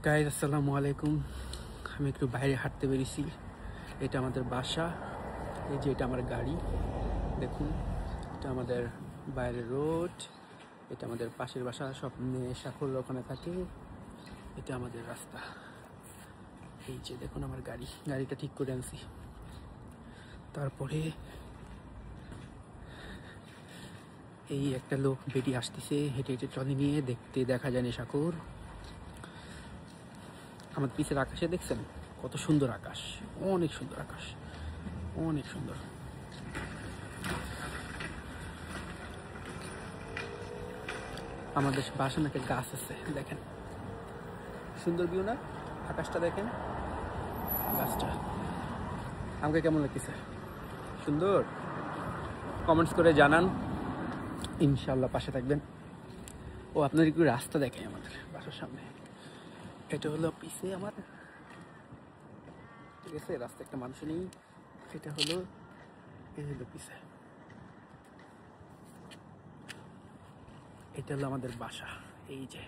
Guys আসসালামু আলাইকুম। আমি একটু বাইরে হাঁটতে বেরিয়েছি। এটা আমাদের বাসা, এই যে এটা আমার গাড়ি, দেখুন এটা আমাদের বাইরের রোড, এটা আমাদের পাশের বাসা, স্বপ্নে সাফল্য ওখানে থাকে, এটা আমাদের রাস্তা। এই যে দেখুন আমার গাড়িটা ঠিক করে আনছি। তারপরে এই একটা লোক বেরিয়ে আসতেছে হেঁটে হেঁটে ট্রলি নিয়ে, দেখতে দেখা যায় সাগর। আমার পিছের আকাশে দেখছেন কত সুন্দর আকাশ, অনেক সুন্দর আকাশ, অনেক সুন্দর। আমাদের বাসা নাকি গাছ আছে, দেখেন সুন্দর ভিউ না? আকাশটা দেখেন, গাছটা। আমাকে কেমন লাগতেছে? সুন্দর? কমেন্টস করে জানান, ইনশাল্লাহ পাশে থাকবেন। ও আপনার একটু রাস্তা দেখে আমাদের বাসার সামনে, এটা হলো পিছে আমার, ঠিক আছে? রাস্তা একটা মানুষ নেই, এটা হলো, এই হলো পিছে, এটা হলো আমাদের বাসা। এই যে